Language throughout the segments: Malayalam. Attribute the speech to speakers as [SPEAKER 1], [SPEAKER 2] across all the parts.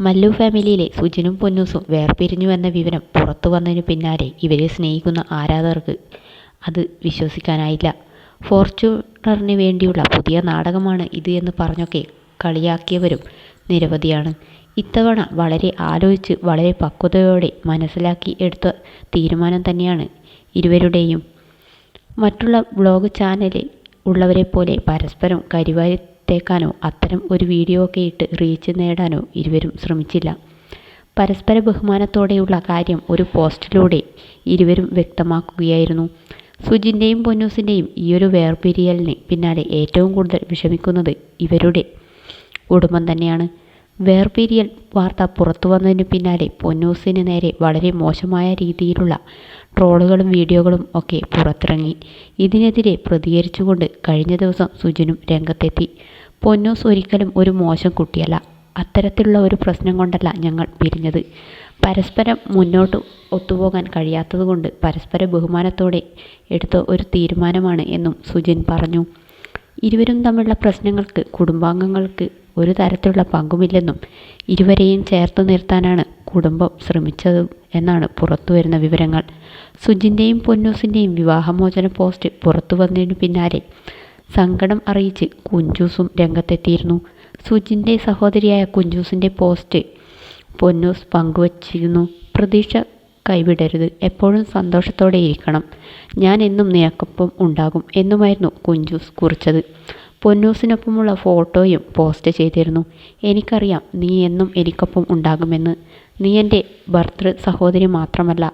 [SPEAKER 1] മല്ലു ഫാമിലിയിലെ സുജിനും പൊന്നൂസും വേർപിരിഞ്ഞുവെന്ന വിവരം പുറത്തു വന്നതിനു പിന്നാലെ ഇവരെ സ്നേഹിക്കുന്ന ആരാധകർക്ക് അത് വിശ്വസിക്കാനായില്ല. ഫോർച്യൂണറിന് വേണ്ടിയുള്ള പുതിയ നാടകമാണ് ഇത് എന്ന് പറഞ്ഞൊക്കെ കളിയാക്കിയവരും നിരവധിയാണ്. ഇത്തവണ വളരെ ആലോചിച്ച് വളരെ പക്വതയോടെ മനസ്സിലാക്കി എടുത്ത തീരുമാനം തന്നെയാണ് ഇരുവരുടെയും. മറ്റുള്ള വ്ളോഗ് ചാനലിൽ ഉള്ളവരെപ്പോലെ പരസ്പരം കരിവാരിത്തേക്കാനോ അത്തരം ഒരു വീഡിയോ ഒക്കെ ഇട്ട് റീച്ച് നേടാനോ ഇരുവരും ശ്രമിച്ചില്ല. പരസ്പര ബഹുമാനത്തോടെയുള്ള കാര്യം ഒരു പോസ്റ്റിലൂടെ ഇരുവരും വ്യക്തമാക്കുകയായിരുന്നു. സുജിൻ്റെയും പൊന്നൂസിൻ്റെയും ഈയൊരു വേർപിരിയലിന് പിന്നാലെ ഏറ്റവും കൂടുതൽ വിഷമിക്കുന്നത് ഇവരുടെ കുടുംബം തന്നെയാണ്. വേർപിരിയൽ വാർത്ത പുറത്തു വന്നതിന് പിന്നാലെ പൊന്നൂസിന് നേരെ വളരെ മോശമായ രീതിയിലുള്ള ട്രോളുകളും വീഡിയോകളും ഒക്കെ പുറത്തിറങ്ങി. ഇതിനെതിരെ പ്രതികരിച്ചുകൊണ്ട് കഴിഞ്ഞ ദിവസം സുജിനും രംഗത്തെത്തി. പൊന്നൂസ് ഒരിക്കലും ഒരു മോശം കുട്ടിയല്ല. അത്തരത്തിലുള്ള ഒരു പ്രശ്നം കൊണ്ടല്ല ഞങ്ങൾ പിരിഞ്ഞത്. പരസ്പരം മുന്നോട്ട് ഒത്തുപോകാൻ കഴിയാത്തതുകൊണ്ട് പരസ്പര ബഹുമാനത്തോടെ എടുത്ത ഒരു തീരുമാനമാണ് എന്നും സുജിൻ പറഞ്ഞു. ഇരുവരും തമ്മിലുള്ള പ്രശ്നങ്ങൾക്ക് കുടുംബാംഗങ്ങൾക്ക് ഒരു തരത്തിലുള്ള പങ്കുമില്ലെന്നും ഇരുവരെയും ചേർത്ത് നിർത്താനാണ് കുടുംബം ശ്രമിച്ചത് എന്നാണ് പുറത്തുവരുന്ന വിവരങ്ങൾ. സുജിൻ്റെയും പൊന്നൂസിൻ്റെയും വിവാഹമോചന പോസ്റ്റ് പുറത്തു വന്നതിനു പിന്നാലെ സങ്കടം അറിയിച്ച് കുഞ്ചൂസും രംഗത്തെത്തിയിരുന്നു. സുജിൻ്റെ സഹോദരിയായ കുഞ്ചൂസിൻ്റെ പോസ്റ്റ് പൊന്നൂസ് പങ്കുവച്ചിരുന്നു. പ്രതീക്ഷ കൈവിടരുത്, എപ്പോഴും സന്തോഷത്തോടെ ഇരിക്കണം, ഞാൻ എന്നും നിനക്കൊപ്പം ഉണ്ടാകും എന്നുമായിരുന്നു കുഞ്ചൂസ് കുറിച്ചത്. പൊന്നൂസിനൊപ്പമുള്ള ഫോട്ടോയും പോസ്റ്റ് ചെയ്തിരുന്നു. എനിക്കറിയാം നീ എന്നും എനിക്കൊപ്പം ഉണ്ടാകുമെന്ന്. നീ എൻ്റെ ഭർതൃ സഹോദരി മാത്രമല്ല,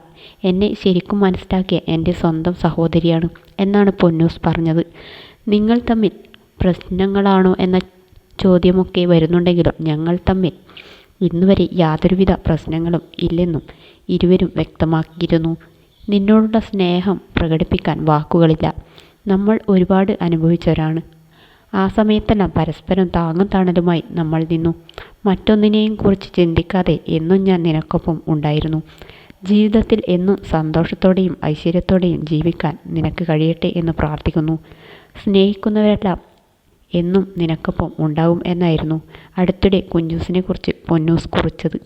[SPEAKER 1] എന്നെ ശരിക്കും മനസ്സിലാക്കിയ എൻ്റെ സ്വന്തം സഹോദരിയാണ് എന്നാണ് പൊന്നൂസ് പറഞ്ഞത്. നിങ്ങൾ തമ്മിൽ പ്രശ്നങ്ങളാണോ എന്ന ചോദ്യമൊക്കെ വരുന്നുണ്ടെങ്കിലും ഞങ്ങൾ തമ്മിൽ ഇന്നുവരെ യാതൊരുവിധ പ്രശ്നങ്ങളും ഇല്ലെന്നും ഇരുവരും വ്യക്തമാക്കിയിരുന്നു. നിന്നോടുള്ള സ്നേഹം പ്രകടിപ്പിക്കാൻ വാക്കുകളില്ല. നമ്മൾ ഒരുപാട് അനുഭവിച്ചവരാണ്. ആ സമയത്തെല്ലാം പരസ്പരം താങ്ങും തണലുമായി നമ്മൾ നിന്നു. മറ്റൊന്നിനെയും കുറിച്ച് ചിന്തിക്കാതെ എന്നും ഞാൻ നിനക്കൊപ്പം ഉണ്ടായിരുന്നു. ജീവിതത്തിൽ എന്നും സന്തോഷത്തോടെയും ഐശ്വര്യത്തോടെയും ജീവിക്കാൻ നിനക്ക് കഴിയട്ടെ എന്ന് പ്രാർത്ഥിക്കുന്നു. സ്നേഹിക്കുന്നവരെല്ലാം എന്നും നിനക്കൊപ്പം ഉണ്ടാകും എന്നായിരുന്നു അടുത്തിടെ കുഞ്ചൂസിനെ കുറിച്ച് പൊന്നൂസ് കുറിച്ചത്.